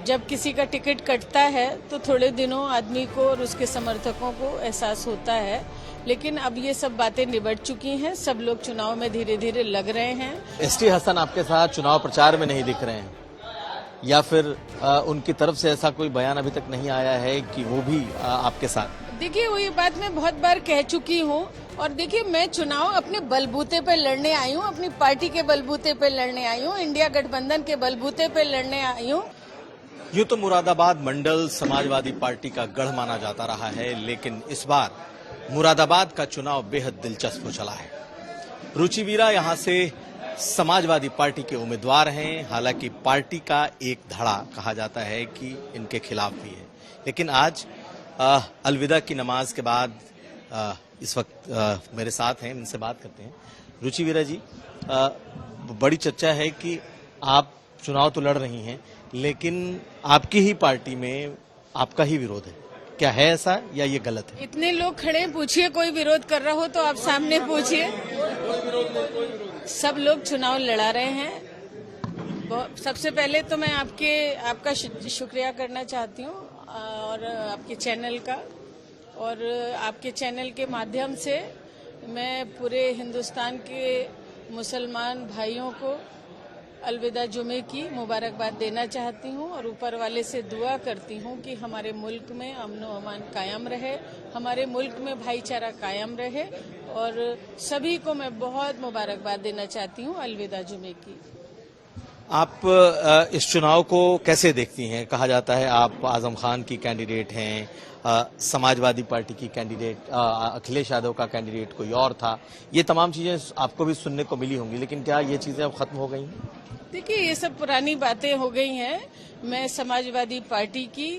जब किसी का टिकट कटता है तो थोड़े दिनों आदमी को और उसके समर्थकों को एहसास होता है, लेकिन अब ये सब बातें निबट चुकी हैं। सब लोग चुनाव में धीरे धीरे लग रहे हैं। एसटी हसन आपके साथ चुनाव प्रचार में नहीं दिख रहे हैं, या फिर उनकी तरफ से ऐसा कोई बयान अभी तक नहीं आया है कि वो भी आपके साथ? देखिए, वो ये बात मैं बहुत बार कह चुकी हूँ। और देखिए, मैं चुनाव अपने बलबूते पे लड़ने आई हूँ, अपनी पार्टी के बलबूते पे लड़ने आई हूँ, इंडिया गठबंधन के बलबूते पे लड़ने आई हूँ। यूं तो मुरादाबाद मंडल समाजवादी पार्टी का गढ़ माना जाता रहा है, लेकिन इस बार मुरादाबाद का चुनाव बेहद दिलचस्प हो चला है। रुचि वीरा यहां से समाजवादी पार्टी के उम्मीदवार हैं। हालांकि पार्टी का एक धड़ा कहा जाता है कि इनके खिलाफ भी है, लेकिन आज अलविदा की नमाज के बाद इस वक्त मेरे साथ हैं, इनसे बात करते हैं। रुचि वीरा जी, बड़ी चर्चा है कि आप चुनाव तो लड़ रही हैं, लेकिन आपकी ही पार्टी में आपका ही विरोध है। क्या है ऐसा, या ये गलत है? इतने लोग खड़े, पूछिए कोई विरोध कर रहा हो तो आप सामने पूछिए। सब लोग चुनाव लड़ा रहे हैं। सबसे पहले तो मैं आपका शुक्रिया करना चाहती हूँ, और आपके चैनल का, और आपके चैनल के माध्यम से मैं पूरे हिंदुस्तान के मुसलमान भाइयों को अलविदा जुमे की मुबारकबाद देना चाहती हूँ, और ऊपर वाले से दुआ करती हूँ कि हमारे मुल्क में अमन व अमान कायम रहे, हमारे मुल्क में भाईचारा कायम रहे, और सभी को मैं बहुत मुबारकबाद देना चाहती हूँ अलविदा जुमे की। आप इस चुनाव को कैसे देखती हैं? कहा जाता है आप आजम खान की कैंडिडेट हैं, समाजवादी पार्टी की कैंडिडेट अखिलेश यादव का कैंडिडेट कोई और था। ये तमाम चीजें आपको भी सुनने को मिली होंगी, लेकिन क्या ये चीजें अब खत्म हो गई हैं? देखिए, ये सब पुरानी बातें हो गई हैं। मैं समाजवादी पार्टी की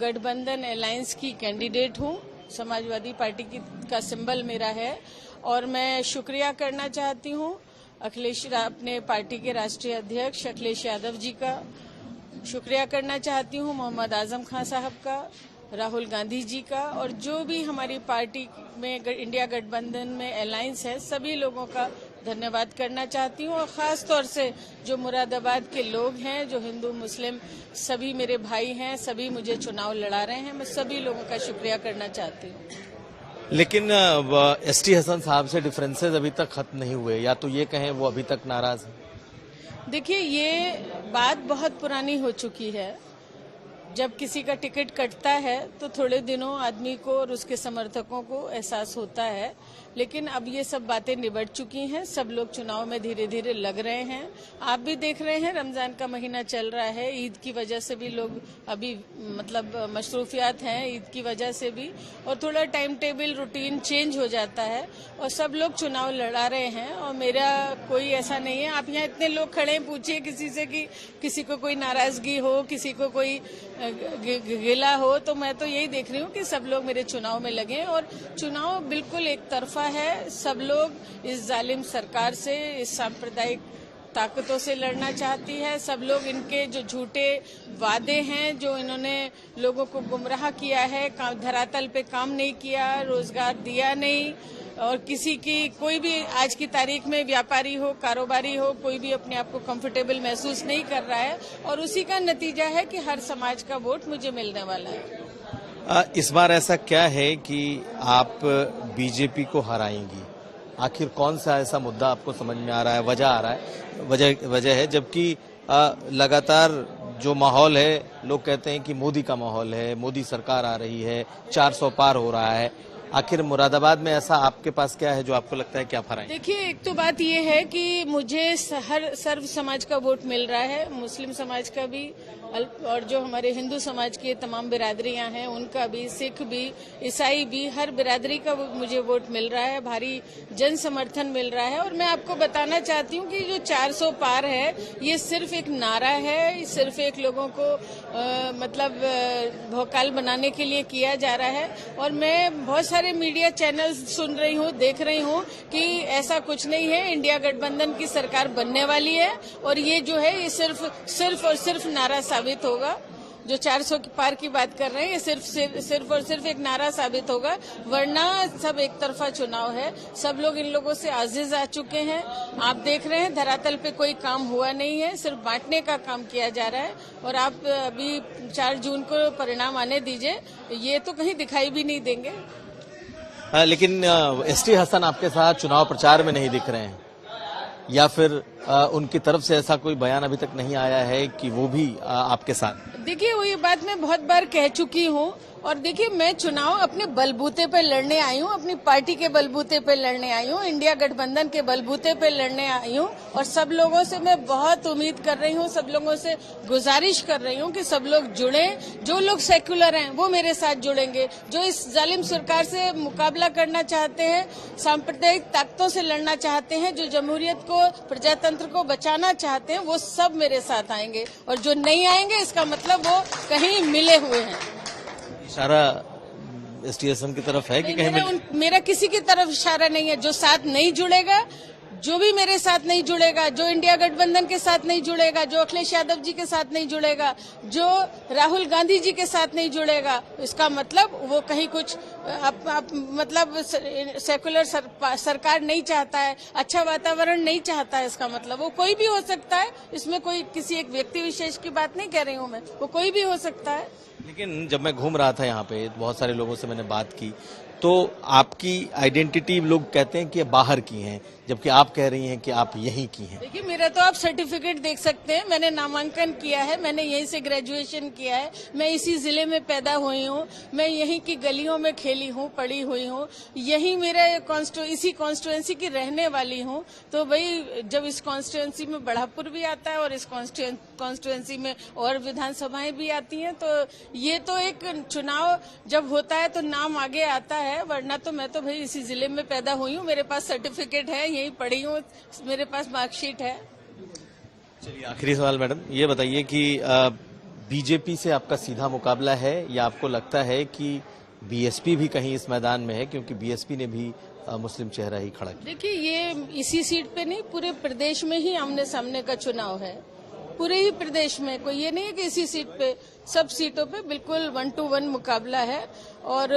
गठबंधन अलायंस की कैंडिडेट हूँ। समाजवादी पार्टी का सिंबल मेरा है, और मैं शुक्रिया करना चाहती हूँ अपने पार्टी के राष्ट्रीय अध्यक्ष अखिलेश यादव जी का, शुक्रिया करना चाहती हूँ मोहम्मद आजम खान साहब का, राहुल गांधी जी का, और जो भी हमारी पार्टी में इंडिया गठबंधन में अलायंस है, सभी लोगों का धन्यवाद करना चाहती हूँ। और खास तौर से जो मुरादाबाद के लोग हैं, जो हिंदू मुस्लिम सभी मेरे भाई हैं, सभी मुझे चुनाव लड़ा रहे हैं, मैं सभी लोगों का शुक्रिया करना चाहती हूँ। लेकिन एसटी हसन साहब से डिफरेंसेस अभी तक खत्म नहीं हुए, या तो ये कहें वो अभी तक नाराज हैं? देखिए, ये बात बहुत पुरानी हो चुकी है। जब किसी का टिकट कटता है तो थोड़े दिनों आदमी को और उसके समर्थकों को एहसास होता है, लेकिन अब ये सब बातें निबट चुकी हैं। सब लोग चुनाव में धीरे धीरे लग रहे हैं। आप भी देख रहे हैं, रमजान का महीना चल रहा है, ईद की वजह से भी लोग अभी मसरूफियात हैं, ईद की वजह से भी, और थोड़ा टाइम टेबल रूटीन चेंज हो जाता है, और सब लोग चुनाव लड़ा रहे हैं। और मेरा कोई ऐसा नहीं है। आप यहाँ इतने लोग खड़े हैं, पूछिए किसी से कि किसी को कोई नाराजगी हो, किसी को कोई गिला हो, तो मैं तो यही देख रही हूँ कि सब लोग मेरे चुनाव में लगे, और चुनाव बिल्कुल एक तरफा है। सब लोग इस जालिम सरकार से, इस सांप्रदायिक ताकतों से लड़ना चाहती है। सब लोग इनके जो झूठे वादे हैं, जो इन्होंने लोगों को गुमराह किया है, धरातल पे काम नहीं किया, रोजगार दिया नहीं, और किसी की कोई भी आज की तारीख में व्यापारी हो, कारोबारी हो, कोई भी अपने आप को कंफर्टेबल महसूस नहीं कर रहा है, और उसी का नतीजा है कि हर समाज का वोट मुझे मिलने वाला है। इस बार ऐसा क्या है कि आप बीजेपी को हराएंगी? आखिर कौन सा ऐसा मुद्दा आपको समझ में आ रहा है, वजह है? जबकि लगातार जो माहौल है, लोग कहते हैं कि मोदी का माहौल है, मोदी सरकार आ रही है, 400 पार हो रहा है। आखिर मुरादाबाद में ऐसा आपके पास क्या है जो आपको लगता है कि आप हराएंगे? देखिए, एक तो बात ये है कि मुझे हर सर्व समाज का वोट मिल रहा है, मुस्लिम समाज का भी, और जो हमारे हिंदू समाज की तमाम बिरादरियां हैं उनका भी, सिख भी, ईसाई भी, हर बिरादरी का मुझे वोट मिल रहा है, भारी जन समर्थन मिल रहा है। और मैं आपको बताना चाहती हूँ कि जो 400 पार है, ये सिर्फ एक नारा है, सिर्फ एक लोगों को भौकाल बनाने के लिए किया जा रहा है। और मैं बहुत सारे मीडिया चैनल सुन रही हूँ, देख रही हूँ कि ऐसा कुछ नहीं है, इंडिया गठबंधन की सरकार बनने वाली है, और ये जो है ये सिर्फ और सिर्फ नारा साबित होगा। जो 400 की पार की बात कर रहे हैं, ये सिर्फ और सिर्फ एक नारा साबित होगा, वरना सब एक तरफा चुनाव है। सब लोग इन लोगों से आजिज आ चुके हैं। आप देख रहे हैं धरातल पे कोई काम हुआ नहीं है, सिर्फ बांटने का काम किया जा रहा है। और आप अभी 4 जून को परिणाम आने दीजिए, ये तो कहीं दिखाई भी नहीं देंगे। लेकिन एसटी हसन आपके साथ चुनाव प्रचार में नहीं दिख रहे हैं, या फिर उनकी तरफ से ऐसा कोई बयान अभी तक नहीं आया है कि वो भी आपके साथ? देखिए, वो ये बात मैं बहुत बार कह चुकी हूँ। और देखिए, मैं चुनाव अपने बलबूते पे लड़ने आई हूँ, अपनी पार्टी के बलबूते पे लड़ने आई हूँ, इंडिया गठबंधन के बलबूते पे लड़ने आई हूँ। और सब लोगों से मैं बहुत उम्मीद कर रही हूँ, सब लोगों से गुजारिश कर रही हूँ कि सब लोग जुड़े। जो लोग सेक्युलर हैं वो मेरे साथ जुड़ेंगे, जो इस जालिम सरकार से मुकाबला करना चाहते हैं, सांप्रदायिक ताकतों से लड़ना चाहते हैं, जो जमहूरियत को, प्रजातंत्र को बचाना चाहते हैं, वो सब मेरे साथ आएंगे। और जो नहीं आएंगे, इसका मतलब वो कहीं मिले हुए हैं। इशारा एसटीएसएम की तरफ है कि कहीं मेरा किसी की तरफ इशारा नहीं है। जो साथ नहीं जुड़ेगा, जो भी मेरे साथ नहीं जुड़ेगा, जो इंडिया गठबंधन के साथ नहीं जुड़ेगा, जो अखिलेश यादव जी के साथ नहीं जुड़ेगा, जो राहुल गांधी जी के साथ नहीं जुड़ेगा, इसका मतलब वो कहीं कुछ मतलब सेकुलर सरकार नहीं चाहता है, अच्छा वातावरण नहीं चाहता है। इसका मतलब वो कोई भी हो सकता है। इसमें कोई किसी एक व्यक्ति विशेष की बात नहीं कह रही हूँ मैं, वो कोई भी हो सकता है। लेकिन जब मैं घूम रहा था यहाँ पे, बहुत सारे लोगों से मैंने बात की, तो आपकी आइडेंटिटी लोग कहते हैं कि बाहर की हैं, जबकि आप कह रही हैं कि आप यहीं की हैं। देखिए, मेरा तो आप सर्टिफिकेट देख सकते हैं। मैंने नामांकन किया है, मैंने यहीं से ग्रेजुएशन किया है, मैं इसी जिले में पैदा हुई हूँ, मैं यहीं की गलियों में खेली हूँ, पढ़ी हुई हूँ, यही मेरा इसी कॉन्स्टिट्यूएंसी की रहने वाली हूँ। तो भाई, जब इस कॉन्स्टिट्यूएंसी में बढ़ापुर भी आता है और इस कॉन्स्टिट्यूएंसी में और विधानसभाएं भी आती हैं, तो ये तो एक चुनाव जब होता है तो नाम आगे आता है, वरना तो मैं तो भाई इसी जिले में पैदा हुई हूँ, मेरे पास सर्टिफिकेट है, यही पढ़ी हूँ, मेरे पास मार्कशीट है। चलिए, आखिरी सवाल मैडम, ये बताइए कि बीजेपी से आपका सीधा मुकाबला है, या आपको लगता है कि बीएसपी भी कहीं इस मैदान में है, क्योंकि बीएसपी ने भी मुस्लिम चेहरा ही खड़ा किया? देखिए, ये इसी सीट पे नहीं, पूरे प्रदेश में ही आमने सामने का चुनाव है, पूरे ही प्रदेश में। कोई ये नहीं है कि इसी सीट पे, सब सीटों पे बिल्कुल 1 to 1 मुकाबला है। और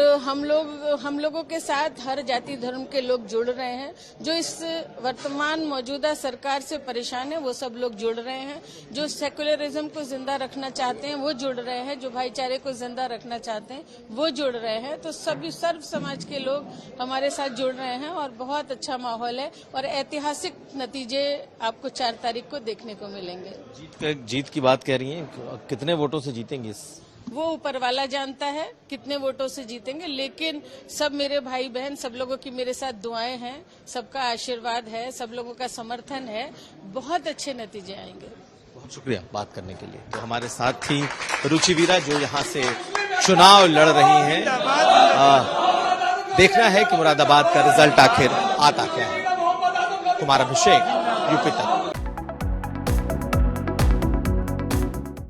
हम लोगों के साथ हर जाति धर्म के लोग जुड़ रहे हैं। जो इस वर्तमान मौजूदा सरकार से परेशान है, वो सब लोग जुड़ रहे हैं। जो सेकुलरिज्म को जिंदा रखना चाहते हैं, वो जुड़ रहे हैं। जो भाईचारे को जिंदा रखना चाहते हैं, वो जुड़ रहे हैं। तो सभी सर्व समाज के लोग हमारे साथ जुड़ रहे हैं और बहुत अच्छा माहौल है। और ऐतिहासिक नतीजे आपको 4 तारीख को देखने को मिलेंगे। जीत की बात कह रही हैं, कितने वोटों से जीतेंगे? वो ऊपर वाला जानता है कितने वोटों से जीतेंगे, लेकिन सब मेरे भाई बहन, सब लोगों की मेरे साथ दुआएं हैं, सबका आशीर्वाद है, सब लोगों का समर्थन है, बहुत अच्छे नतीजे आएंगे। बहुत शुक्रिया बात करने के लिए। तो हमारे साथ थी रुचि वीरा, जो यहाँ से चुनाव लड़ रही हैं। देखना है कि मुरादाबाद का रिजल्ट आखिर आता क्या है। कुमार अभिषेक, यूपी तक।